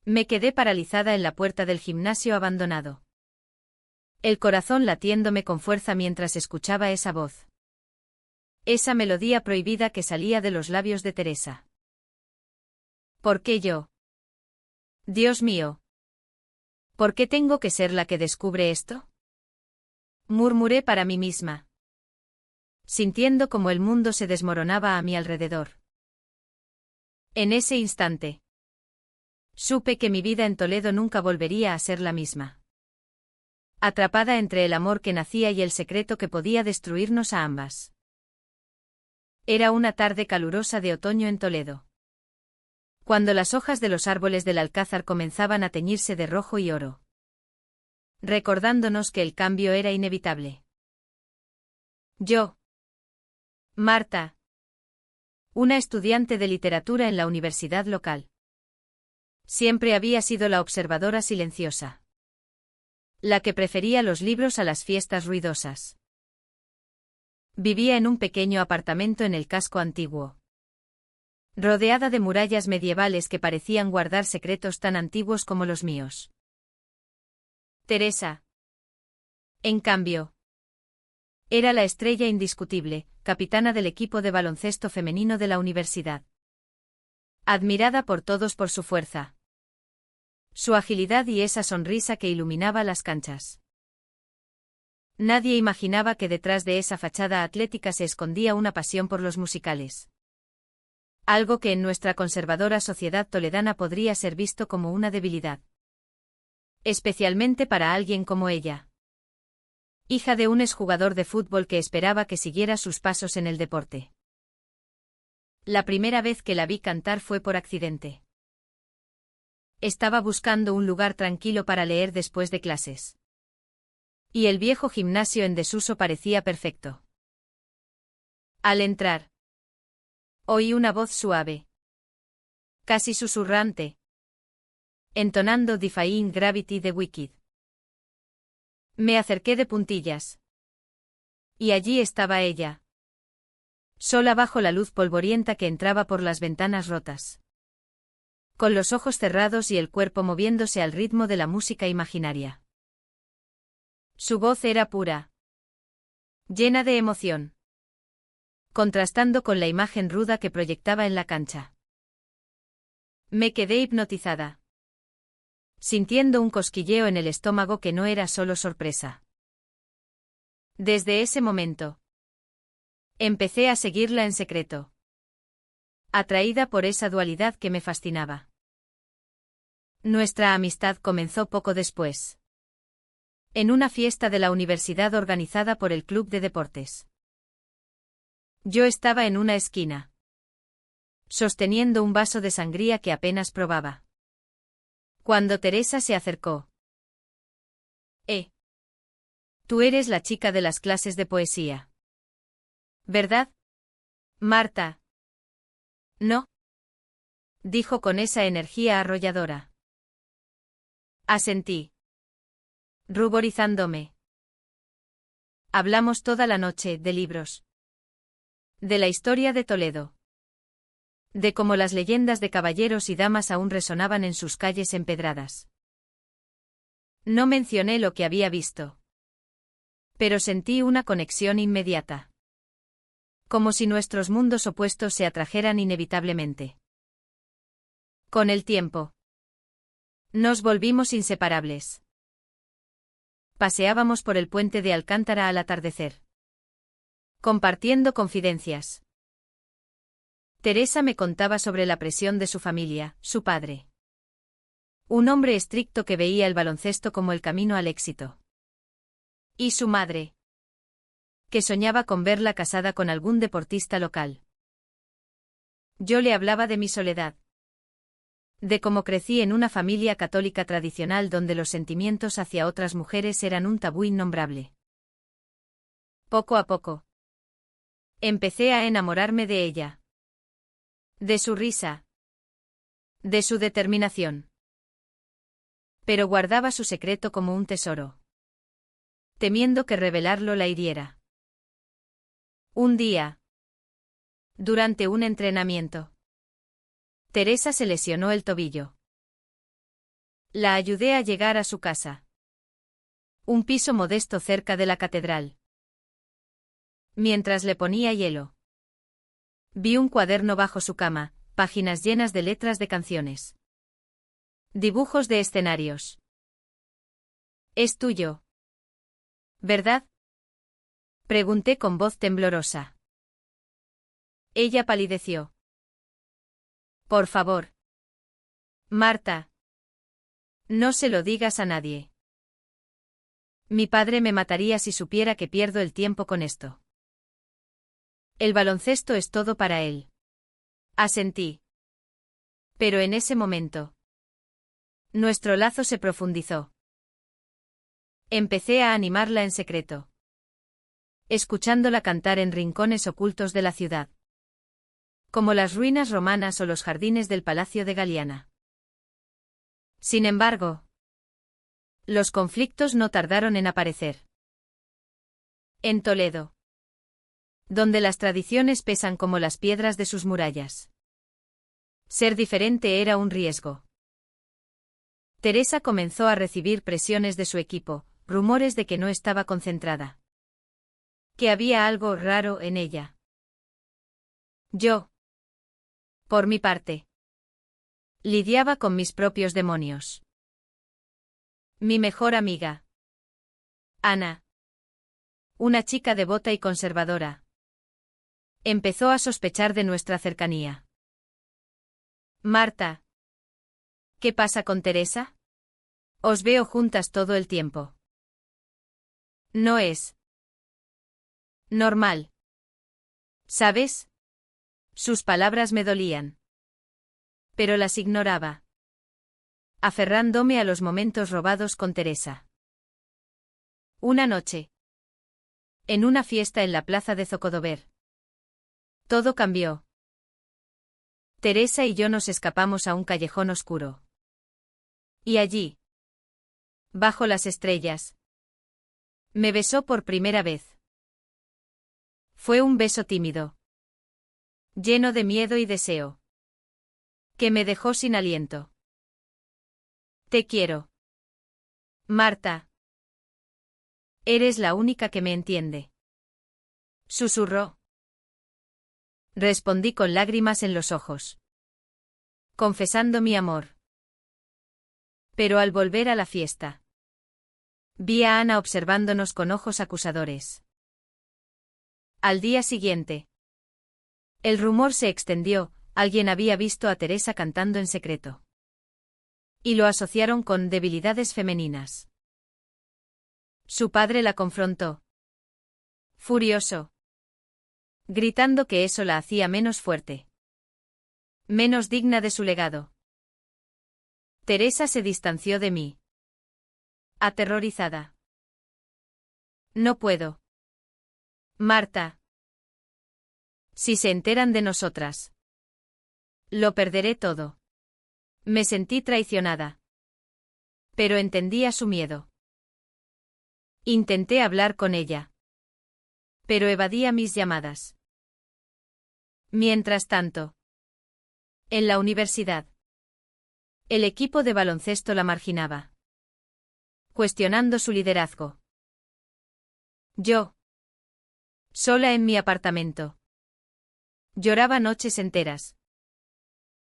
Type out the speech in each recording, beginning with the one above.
Me quedé paralizada en la puerta del gimnasio abandonado. El corazón latiéndome con fuerza mientras escuchaba esa voz. Esa melodía prohibida que salía de los labios de Teresa. ¿Por qué yo? Dios mío. ¿Por qué tengo que ser la que descubre esto? Murmuré para mí misma, sintiendo como el mundo se desmoronaba a mi alrededor. En ese instante, supe que mi vida en Toledo nunca volvería a ser la misma. Atrapada entre el amor que nacía y el secreto que podía destruirnos a ambas. Era una tarde calurosa de otoño en Toledo. Cuando las hojas de los árboles del alcázar comenzaban a teñirse de rojo y oro. Recordándonos que el cambio era inevitable. Yo, Marta, una estudiante de literatura en la universidad local. Siempre había sido la observadora silenciosa. La que prefería los libros a las fiestas ruidosas. Vivía en un pequeño apartamento en el casco antiguo. Rodeada de murallas medievales que parecían guardar secretos tan antiguos como los míos. Teresa, en cambio, era la estrella indiscutible, capitana del equipo de baloncesto femenino de la universidad. Admirada por todos por su fuerza, su agilidad y esa sonrisa que iluminaba las canchas. Nadie imaginaba que detrás de esa fachada atlética se escondía una pasión por los musicales. Algo que en nuestra conservadora sociedad toledana podría ser visto como una debilidad. Especialmente para alguien como ella. Hija de un exjugador de fútbol que esperaba que siguiera sus pasos en el deporte. La primera vez que la vi cantar fue por accidente. Estaba buscando un lugar tranquilo para leer después de clases. Y el viejo gimnasio en desuso parecía perfecto. Al entrar, oí una voz suave, casi susurrante, entonando Defying Gravity de Wicked. Me acerqué de puntillas. Y allí estaba ella. Sola bajo la luz polvorienta que entraba por las ventanas rotas. Con los ojos cerrados y el cuerpo moviéndose al ritmo de la música imaginaria. Su voz era pura. Llena de emoción. Contrastando con la imagen ruda que proyectaba en la cancha. Me quedé hipnotizada. Sintiendo un cosquilleo en el estómago que no era solo sorpresa. Desde ese momento, empecé a seguirla en secreto. Atraída por esa dualidad que me fascinaba. Nuestra amistad comenzó poco después. En una fiesta de la universidad organizada por el club de deportes. Yo estaba en una esquina, sosteniendo un vaso de sangría que apenas probaba. Cuando Teresa se acercó. Tú eres la chica de las clases de poesía. ¿Verdad, Marta? No. Dijo con esa energía arrolladora. Asentí. Ruborizándome. Hablamos toda la noche de libros. De la historia de Toledo. De cómo las leyendas de caballeros y damas aún resonaban en sus calles empedradas. No mencioné lo que había visto. Pero sentí una conexión inmediata. Como si nuestros mundos opuestos se atrajeran inevitablemente. Con el tiempo, nos volvimos inseparables. Paseábamos por el puente de Alcántara al atardecer. Compartiendo confidencias. Teresa me contaba sobre la presión de su familia, su padre. Un hombre estricto que veía el baloncesto como el camino al éxito. Y su madre, que soñaba con verla casada con algún deportista local. Yo le hablaba de mi soledad. De cómo crecí en una familia católica tradicional donde los sentimientos hacia otras mujeres eran un tabú innombrable. Poco a poco, empecé a enamorarme de ella. De su risa. De su determinación. Pero guardaba su secreto como un tesoro. Temiendo que revelarlo la hiriera. Un día. Durante un entrenamiento. Teresa se lesionó el tobillo. La ayudé a llegar a su casa. Un piso modesto cerca de la catedral. Mientras le ponía hielo. Vi un cuaderno bajo su cama, páginas llenas de letras de canciones. Dibujos de escenarios. Es tuyo. ¿Verdad? Pregunté con voz temblorosa. Ella palideció. Por favor. Marta. No se lo digas a nadie. Mi padre me mataría si supiera que pierdo el tiempo con esto. El baloncesto es todo para él. Asentí. Pero en ese momento. Nuestro lazo se profundizó. Empecé a animarla en secreto. Escuchándola cantar en rincones ocultos de la ciudad. Como las ruinas romanas o los jardines del Palacio de Galiana. Sin embargo, los conflictos no tardaron en aparecer. En Toledo. Donde las tradiciones pesan como las piedras de sus murallas. Ser diferente era un riesgo. Teresa comenzó a recibir presiones de su equipo, rumores de que no estaba concentrada. Que había algo raro en ella. Yo, por mi parte, lidiaba con mis propios demonios. Mi mejor amiga, Ana, una chica devota y conservadora, empezó a sospechar de nuestra cercanía. Marta, ¿qué pasa con Teresa? Os veo juntas todo el tiempo. No es normal. ¿Sabes? Sus palabras me dolían. Pero las ignoraba. Aferrándome a los momentos robados con Teresa. Una noche. En una fiesta en la plaza de Zocodover. Todo cambió. Teresa y yo nos escapamos a un callejón oscuro. Y allí, bajo las estrellas, me besó por primera vez. Fue un beso tímido. Lleno de miedo y deseo. Que me dejó sin aliento. Te quiero. Marta. Eres la única que me entiende. Susurró. Respondí con lágrimas en los ojos. Confesando mi amor. Pero al volver a la fiesta, vi a Ana observándonos con ojos acusadores. Al día siguiente, el rumor se extendió, alguien había visto a Teresa cantando en secreto. Y lo asociaron con debilidades femeninas. Su padre la confrontó. Furioso. Gritando que eso la hacía menos fuerte. Menos digna de su legado. Teresa se distanció de mí. Aterrorizada. No puedo. Marta. Si se enteran de nosotras. Lo perderé todo. Me sentí traicionada. Pero entendía su miedo. Intenté hablar con ella. Pero evadía mis llamadas. Mientras tanto. En la universidad. El equipo de baloncesto la marginaba. Cuestionando su liderazgo. Yo. Sola en mi apartamento. Lloraba noches enteras.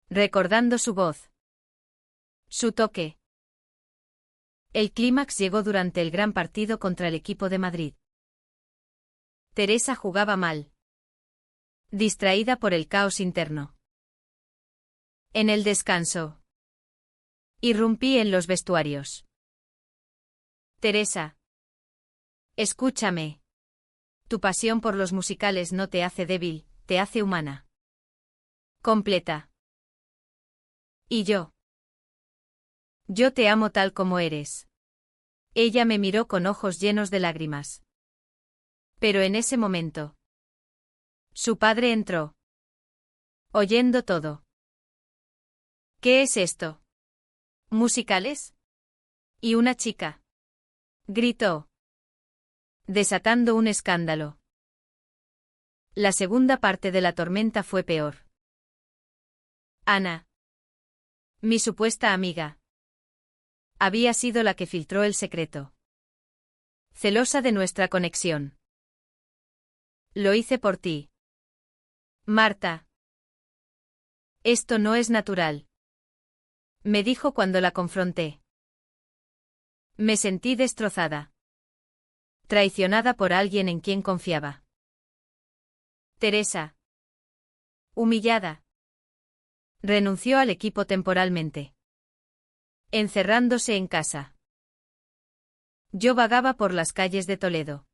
Recordando su voz. Su toque. El clímax llegó durante el gran partido contra el equipo de Madrid. Teresa jugaba mal. Distraída por el caos interno. En el descanso. Irrumpí en los vestuarios. Teresa. Escúchame. Tu pasión por los musicales no te hace débil, te hace humana. Completa. ¿Y yo? Yo te amo tal como eres. Ella me miró con ojos llenos de lágrimas. Pero en ese momento. Su padre entró. Oyendo todo. ¿Qué es esto? ¿Musicales? Y una chica. Gritó. Desatando un escándalo. La segunda parte de la tormenta fue peor. Ana. Mi supuesta amiga. Había sido la que filtró el secreto. Celosa de nuestra conexión. Lo hice por ti. Marta. Esto no es natural. Me dijo cuando la confronté. Me sentí destrozada. Traicionada por alguien en quien confiaba. Teresa. Humillada. Renunció al equipo temporalmente. Encerrándose en casa. Yo vagaba por las calles de Toledo.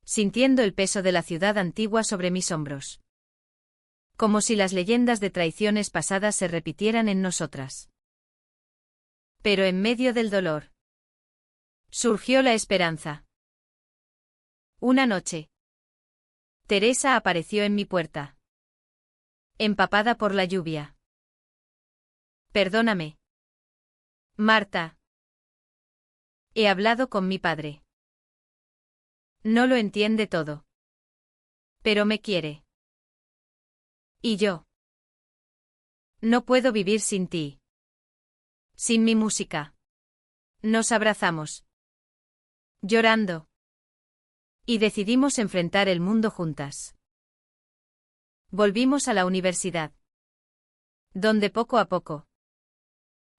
Sintiendo el peso de la ciudad antigua sobre mis hombros. Como si las leyendas de traiciones pasadas se repitieran en nosotras. Pero en medio del dolor. Surgió la esperanza. Una noche. Teresa apareció en mi puerta. Empapada por la lluvia. Perdóname. Marta. He hablado con mi padre. No lo entiende todo. Pero me quiere. ¿Y yo? No puedo vivir sin ti. Sin mi música. Nos abrazamos. Llorando. Y decidimos enfrentar el mundo juntas. Volvimos a la universidad. Donde poco a poco.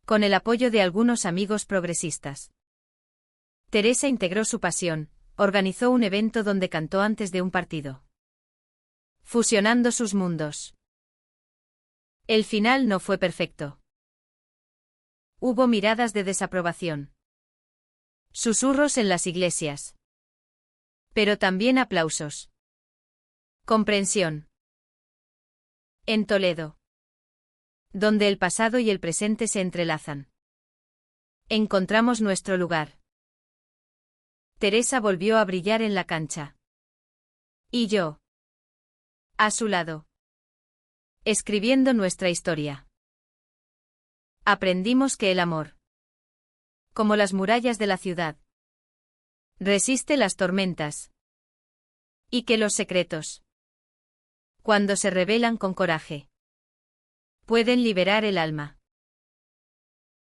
Con el apoyo de algunos amigos progresistas. Teresa integró su pasión, organizó un evento donde cantó antes de un partido. Fusionando sus mundos. El final no fue perfecto. Hubo miradas de desaprobación. Susurros en las iglesias. Pero también aplausos. Comprensión. En Toledo. Donde el pasado y el presente se entrelazan. Encontramos nuestro lugar. Teresa volvió a brillar en la cancha. Y yo. A su lado. Escribiendo nuestra historia. Aprendimos que el amor. Como las murallas de la ciudad. Resiste las tormentas. Y que los secretos. Cuando se revelan con coraje. Pueden liberar el alma.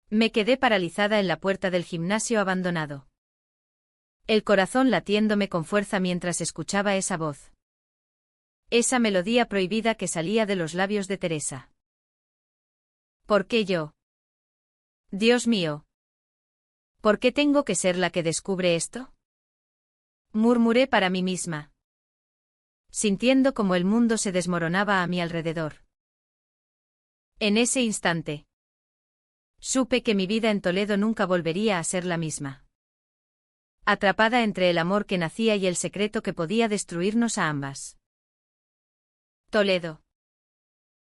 Me quedé paralizada en la puerta del gimnasio abandonado. El corazón latiéndome con fuerza mientras escuchaba esa voz. Esa melodía prohibida que salía de los labios de Teresa. ¿Por qué yo? Dios mío. ¿Por qué tengo que ser la que descubre esto? Murmuré para mí misma. Sintiendo como el mundo se desmoronaba a mi alrededor. En ese instante. Supe que mi vida en Toledo nunca volvería a ser la misma. Atrapada entre el amor que nacía y el secreto que podía destruirnos a ambas. Toledo.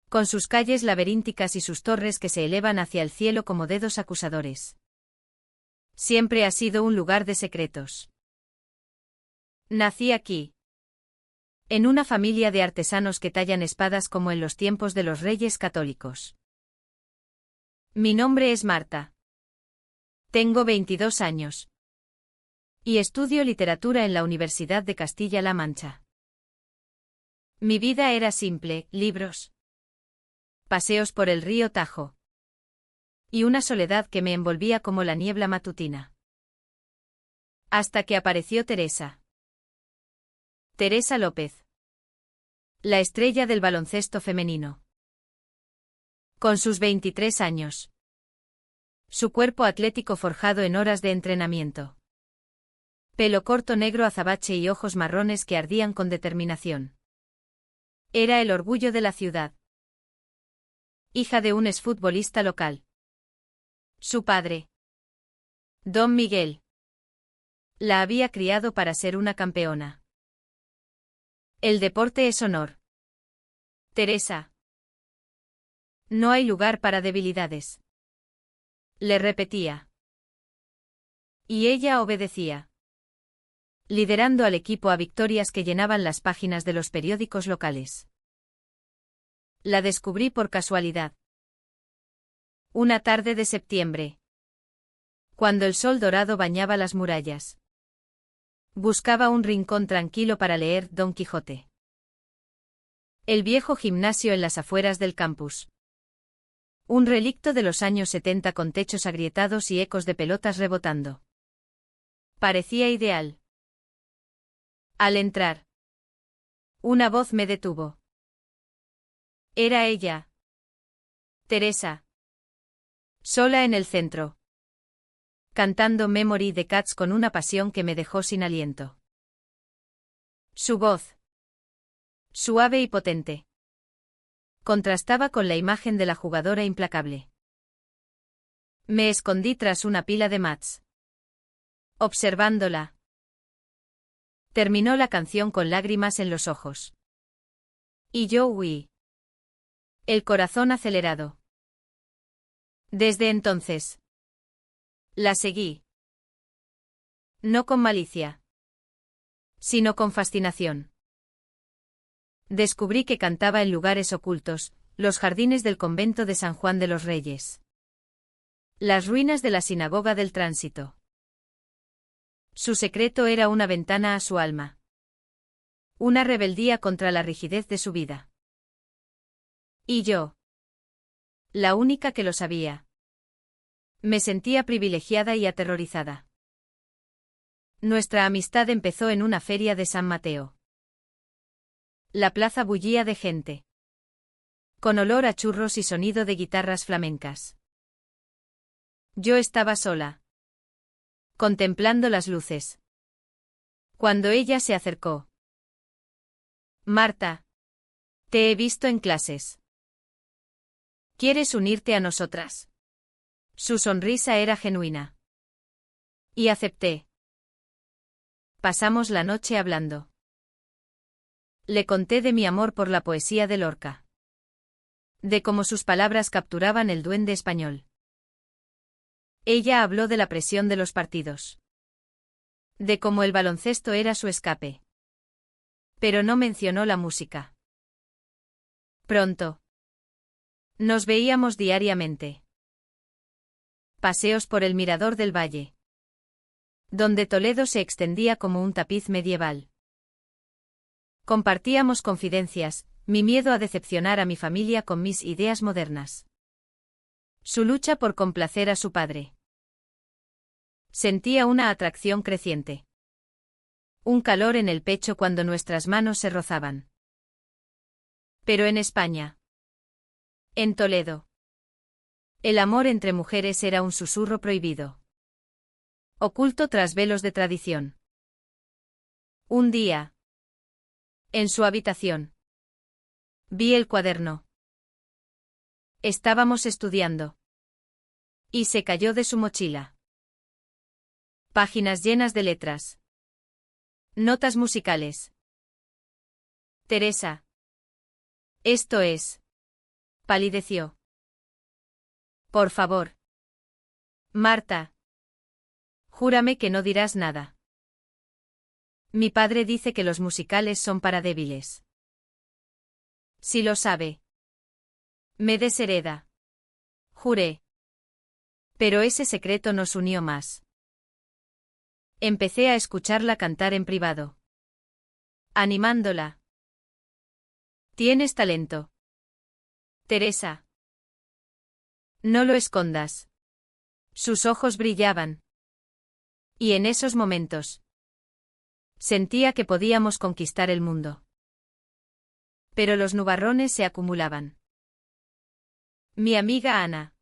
Con sus calles laberínticas y sus torres que se elevan hacia el cielo como dedos acusadores. Siempre ha sido un lugar de secretos. Nací aquí. En una familia de artesanos que tallan espadas como en los tiempos de los reyes católicos. Mi nombre es Marta. Tengo 22 años. Y estudio literatura en la Universidad de Castilla-La Mancha. Mi vida era simple, libros. Paseos por el río Tajo. Y una soledad que me envolvía como la niebla matutina. Hasta que apareció Teresa. Teresa López. La estrella del baloncesto femenino. Con sus 23 años. Su cuerpo atlético forjado en horas de entrenamiento. Pelo corto negro azabache y ojos marrones que ardían con determinación. Era el orgullo de la ciudad. Hija de un exfutbolista local. Su padre, Don Miguel, la había criado para ser una campeona. El deporte es honor. Teresa. No hay lugar para debilidades. Le repetía. Y ella obedecía. Liderando al equipo a victorias que llenaban las páginas de los periódicos locales. La descubrí por casualidad. Una tarde de septiembre. Cuando el sol dorado bañaba las murallas. Buscaba un rincón tranquilo para leer Don Quijote. El viejo gimnasio en las afueras del campus. Un relicto de los años 70 con techos agrietados y ecos de pelotas rebotando. Parecía ideal. Al entrar, una voz me detuvo. Era ella. Teresa. Sola en el centro. Cantando Memory de Cats con una pasión que me dejó sin aliento. Su voz, suave y potente, contrastaba con la imagen de la jugadora implacable. Me escondí tras una pila de mats. Observándola. Terminó la canción con lágrimas en los ojos. Y yo huí. El corazón acelerado. Desde entonces, la seguí. No con malicia, sino con fascinación. Descubrí que cantaba en lugares ocultos, los jardines del convento de San Juan de los Reyes. Las ruinas de la sinagoga del Tránsito. Su secreto era una ventana a su alma. Una rebeldía contra la rigidez de su vida. Y yo, la única que lo sabía. Me sentía privilegiada y aterrorizada. Nuestra amistad empezó en una feria de San Mateo. La plaza bullía de gente. Con olor a churros y sonido de guitarras flamencas. Yo estaba sola. Contemplando las luces. Cuando ella se acercó. Marta. Te he visto en clases. ¿Quieres unirte a nosotras? Su sonrisa era genuina. Y acepté. Pasamos la noche hablando. Le conté de mi amor por la poesía de Lorca. De cómo sus palabras capturaban el duende español. Ella habló de la presión de los partidos. De cómo el baloncesto era su escape. Pero no mencionó la música. Pronto. Nos veíamos diariamente. Paseos por el mirador del valle. Donde Toledo se extendía como un tapiz medieval. Compartíamos confidencias, mi miedo a decepcionar a mi familia con mis ideas modernas. Su lucha por complacer a su padre. Sentía una atracción creciente. Un calor en el pecho cuando nuestras manos se rozaban. Pero en España. En Toledo. El amor entre mujeres era un susurro prohibido. Oculto tras velos de tradición. Un día. En su habitación. Vi el cuaderno. Estábamos estudiando. Y se cayó de su mochila. Páginas llenas de letras. Notas musicales. Teresa. Esto es. Palideció. Por favor. Marta. Júrame que no dirás nada. Mi padre dice que los musicales son para débiles. Si lo sabe. Me deshereda. Juré. Pero ese secreto nos unió más. Empecé a escucharla cantar en privado. Animándola. Tienes talento. Teresa. No lo escondas. Sus ojos brillaban. Y en esos momentos. Sentía que podíamos conquistar el mundo. Pero los nubarrones se acumulaban. Mi amiga Ana.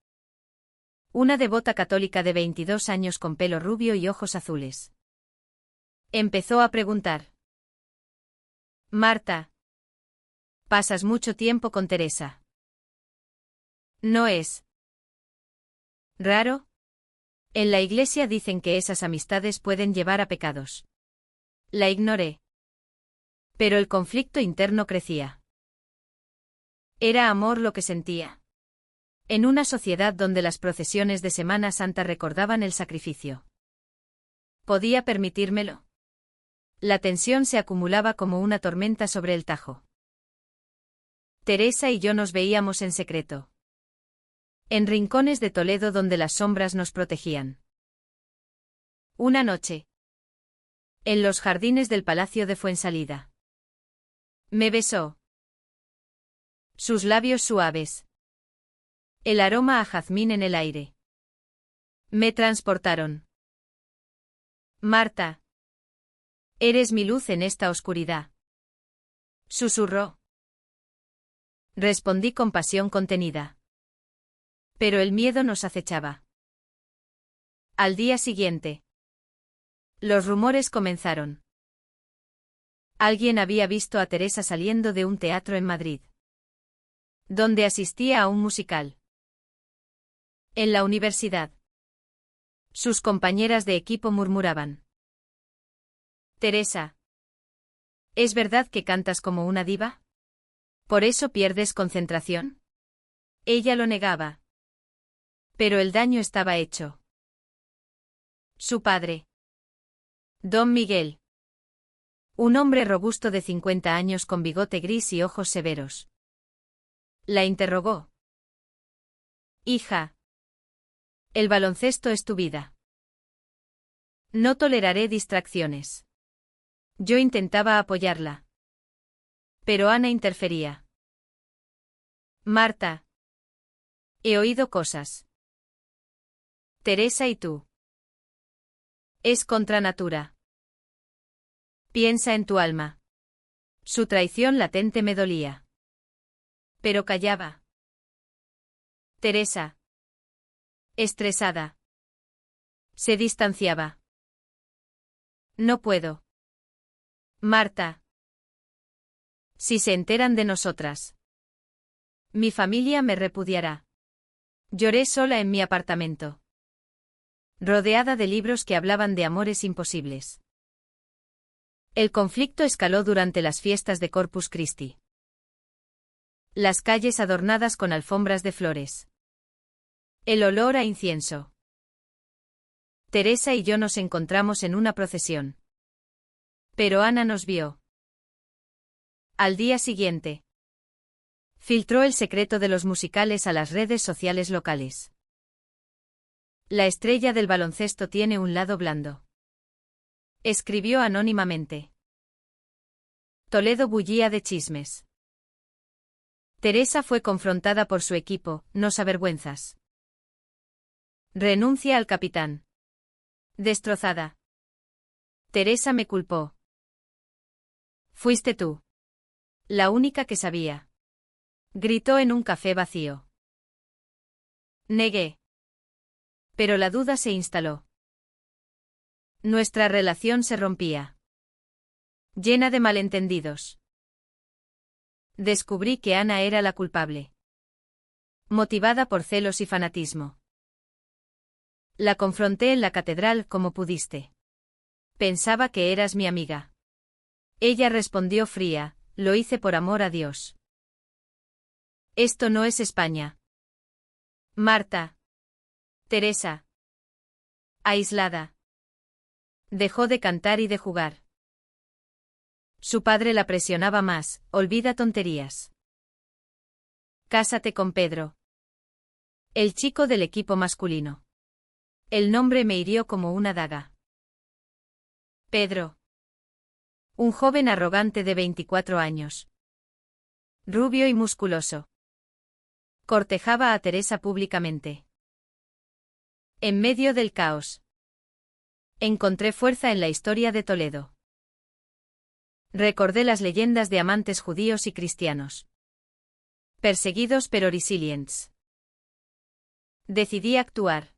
Una devota católica de 22 años con pelo rubio y ojos azules. Empezó a preguntar. Marta. Pasas mucho tiempo con Teresa. ¿No es raro? En la iglesia dicen que esas amistades pueden llevar a pecados. La ignoré. Pero el conflicto interno crecía. Era amor lo que sentía. En una sociedad donde las procesiones de Semana Santa recordaban el sacrificio. ¿Podía permitírmelo? La tensión se acumulaba como una tormenta sobre el Tajo. Teresa y yo nos veíamos en secreto. En rincones de Toledo donde las sombras nos protegían. Una noche. En los jardines del Palacio de Fuensalida. Me besó. Sus labios suaves. El aroma a jazmín en el aire. Me transportaron. Marta. Eres mi luz en esta oscuridad. Susurró. Respondí con pasión contenida. Pero el miedo nos acechaba. Al día siguiente. Los rumores comenzaron. Alguien había visto a Teresa saliendo de un teatro en Madrid, donde asistía a un musical. En la universidad. Sus compañeras de equipo murmuraban. Teresa. ¿Es verdad que cantas como una diva? ¿Por eso pierdes concentración? Ella lo negaba. Pero el daño estaba hecho. Su padre. Don Miguel. Un hombre robusto de 50 años con bigote gris y ojos severos. La interrogó. Hija. El baloncesto es tu vida. No toleraré distracciones. Yo intentaba apoyarla. Pero Ana interfería. Marta. He oído cosas. Teresa y tú. Es contra natura. Piensa en tu alma. Su traición latente me dolía. Pero callaba. Teresa. Estresada. Se distanciaba. No puedo. Marta. Si se enteran de nosotras. Mi familia me repudiará. Lloré sola en mi apartamento. Rodeada de libros que hablaban de amores imposibles. El conflicto escaló durante las fiestas de Corpus Christi. Las calles adornadas con alfombras de flores. El olor a incienso. Teresa y yo nos encontramos en una procesión. Pero Ana nos vio. Al día siguiente. Filtró el secreto de los musicales a las redes sociales locales. La estrella del baloncesto tiene un lado blando. Escribió anónimamente. Toledo bullía de chismes. Teresa fue confrontada por su equipo, nos avergüenzas. Renuncia al capitán. Destrozada. Teresa me culpó. Fuiste tú. La única que sabía. Gritó en un café vacío. Negué. Pero la duda se instaló. Nuestra relación se rompía. Llena de malentendidos. Descubrí que Ana era la culpable. Motivada por celos y fanatismo. La confronté en la catedral como pudiste. Pensaba que eras mi amiga. Ella respondió fría, lo hice por amor a Dios. Esto no es España. Marta. Teresa. Aislada. Dejó de cantar y de jugar. Su padre la presionaba más, olvida tonterías. Cásate con Pedro. El chico del equipo masculino. El nombre me hirió como una daga. Pedro. Un joven arrogante de 24 años. Rubio y musculoso. Cortejaba a Teresa públicamente. En medio del caos. Encontré fuerza en la historia de Toledo. Recordé las leyendas de amantes judíos y cristianos. Perseguidos pero resilientes. Decidí actuar.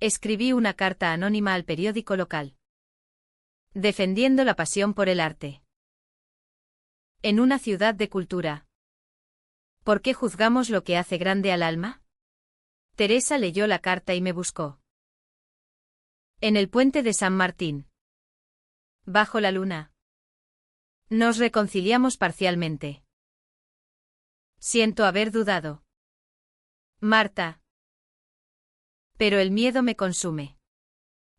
Escribí una carta anónima al periódico local. Defendiendo la pasión por el arte. En una ciudad de cultura. ¿Por qué juzgamos lo que hace grande al alma? Teresa leyó la carta y me buscó. En el puente de San Martín. Bajo la luna. Nos reconciliamos parcialmente. Siento haber dudado. Marta. Pero el miedo me consume.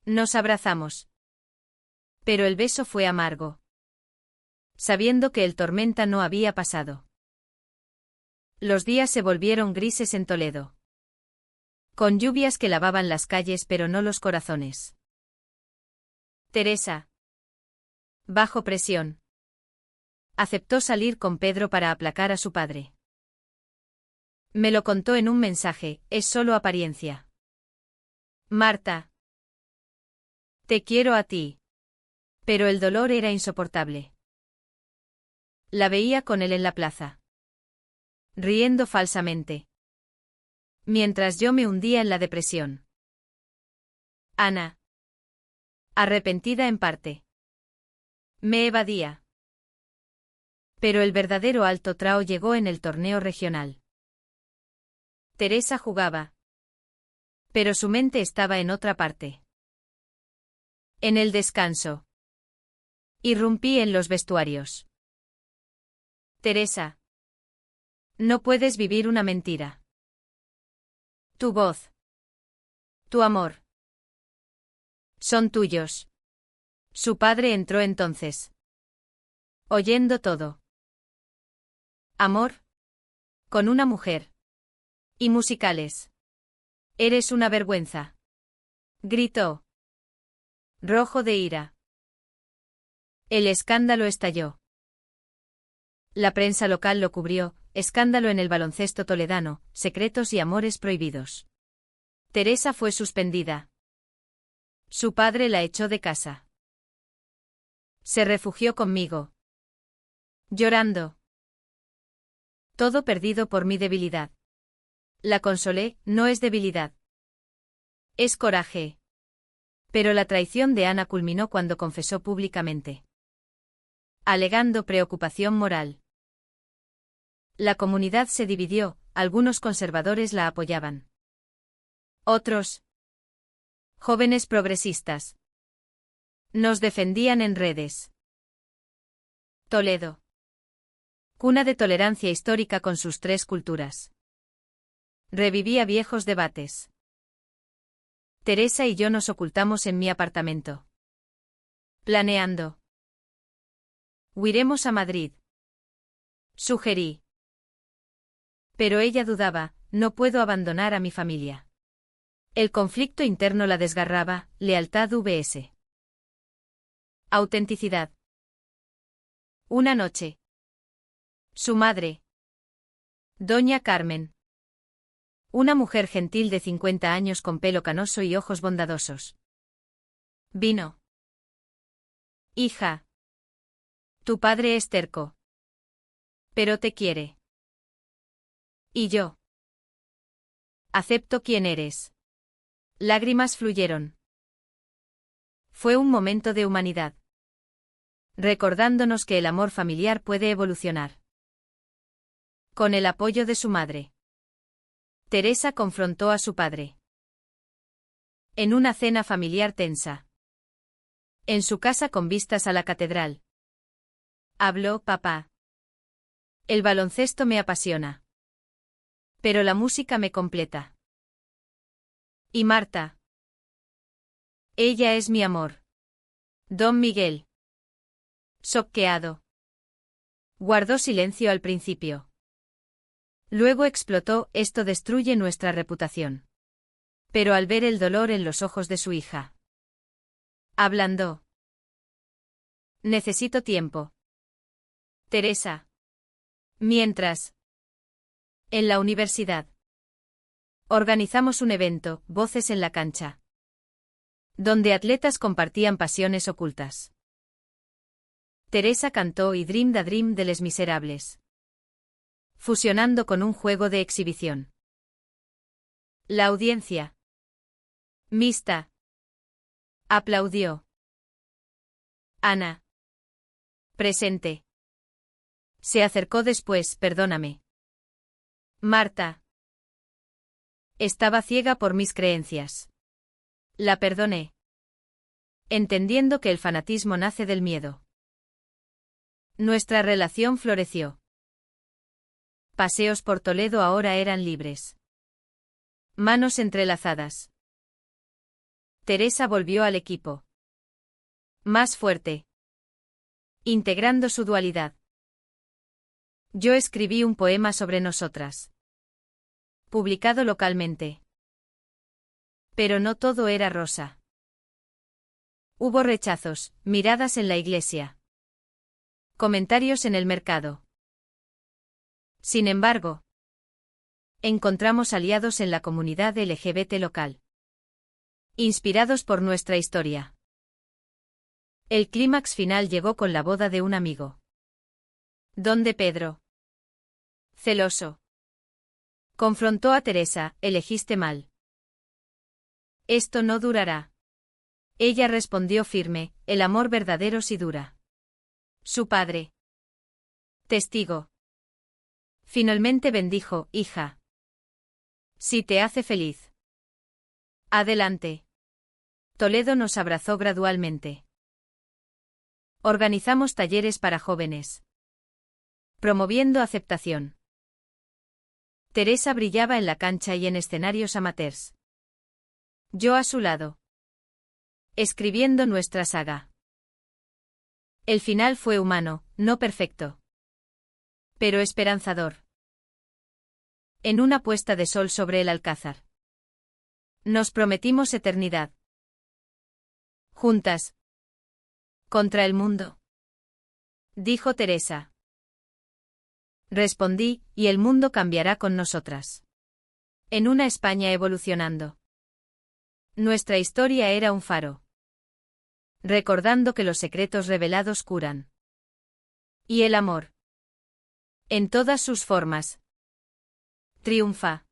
Nos abrazamos. Pero el beso fue amargo. Sabiendo que el tormenta no había pasado. Los días se volvieron grises en Toledo. Con lluvias que lavaban las calles pero no los corazones. Teresa. Bajo presión. Aceptó salir con Pedro para aplacar a su padre. Me lo contó en un mensaje, es solo apariencia. Marta. Te quiero a ti. Pero el dolor era insoportable. La veía con él en la plaza. Riendo falsamente. Mientras yo me hundía en la depresión. Ana. Arrepentida en parte. Me evadía. Pero el verdadero alto trao llegó en el torneo regional. Teresa jugaba. Pero su mente estaba en otra parte. En el descanso. Irrumpí en los vestuarios. Teresa. No puedes vivir una mentira. Tu voz. Tu amor. Son tuyos. Su padre entró entonces. Oyendo todo. Amor. Con una mujer. Y musicales. Eres una vergüenza. Gritó. Rojo de ira. El escándalo estalló. La prensa local lo cubrió, escándalo en el baloncesto toledano, secretos y amores prohibidos. Teresa fue suspendida. Su padre la echó de casa. Se refugió conmigo. Llorando. Todo perdido por mi debilidad. La consolé, no es debilidad. Es coraje. Pero la traición de Ana culminó cuando confesó públicamente. Alegando preocupación moral. La comunidad se dividió, algunos conservadores la apoyaban. Otros, jóvenes progresistas, nos defendían en redes. Toledo. Cuna de tolerancia histórica con sus 3 culturas. Revivía viejos debates. Teresa y yo nos ocultamos en mi apartamento. Planeando. Huiremos a Madrid. Sugerí. Pero ella dudaba, no puedo abandonar a mi familia. El conflicto interno la desgarraba, lealtad vs. Autenticidad. Una noche. Su madre. Doña Carmen. Una mujer gentil de 50 años con pelo canoso y ojos bondadosos. Vino. Hija. Tu padre es terco. Pero te quiere. Y yo. Acepto quién eres. Lágrimas fluyeron. Fue un momento de humanidad. Recordándonos que el amor familiar puede evolucionar. Con el apoyo de su madre. Teresa confrontó a su padre. En una cena familiar tensa. En su casa con vistas a la catedral. Habló, papá. El baloncesto me apasiona. Pero la música me completa. ¿Y Marta? Ella es mi amor. Don Miguel. Choqueado. Guardó silencio al principio. Luego explotó, esto destruye nuestra reputación. Pero al ver el dolor en los ojos de su hija. Ablandó. Necesito tiempo. Teresa. Mientras. En la universidad. Organizamos un evento, Voces en la cancha. Donde atletas compartían pasiones ocultas. Teresa cantó y Dream da Dream de Les Miserables. Fusionando con un juego de exhibición. La audiencia. Mixta. Aplaudió. Ana. Presente. Se acercó después, perdóname. Marta. Estaba ciega por mis creencias. La perdoné. Entendiendo que el fanatismo nace del miedo. Nuestra relación floreció. Paseos por Toledo ahora eran libres. Manos entrelazadas. Teresa volvió al equipo. Más fuerte. Integrando su dualidad. Yo escribí un poema sobre nosotras. Publicado localmente. Pero no todo era rosa. Hubo rechazos, miradas en la iglesia. Comentarios en el mercado. Sin embargo, Encontramos aliados en la comunidad LGBT local. Inspirados por nuestra historia. El clímax final llegó con la boda de un amigo. ¿Dónde Pedro? Celoso. Confrontó a Teresa, elegiste mal. Esto no durará. Ella respondió firme, el amor verdadero sí dura. Su padre. Testigo. Finalmente bendijo, hija. Si te hace feliz. Adelante. Toledo nos abrazó gradualmente. Organizamos talleres para jóvenes. Promoviendo aceptación. Teresa brillaba en la cancha y en escenarios amateurs. Yo a su lado. Escribiendo nuestra saga. El final fue humano, no perfecto. Pero esperanzador. En una puesta de sol sobre el alcázar. Nos prometimos eternidad. Juntas. Contra el mundo. Dijo Teresa. Respondí, y el mundo cambiará con nosotras. En una España evolucionando. Nuestra historia era un faro. Recordando que los secretos revelados curan. Y el amor. En todas sus formas. Triunfa.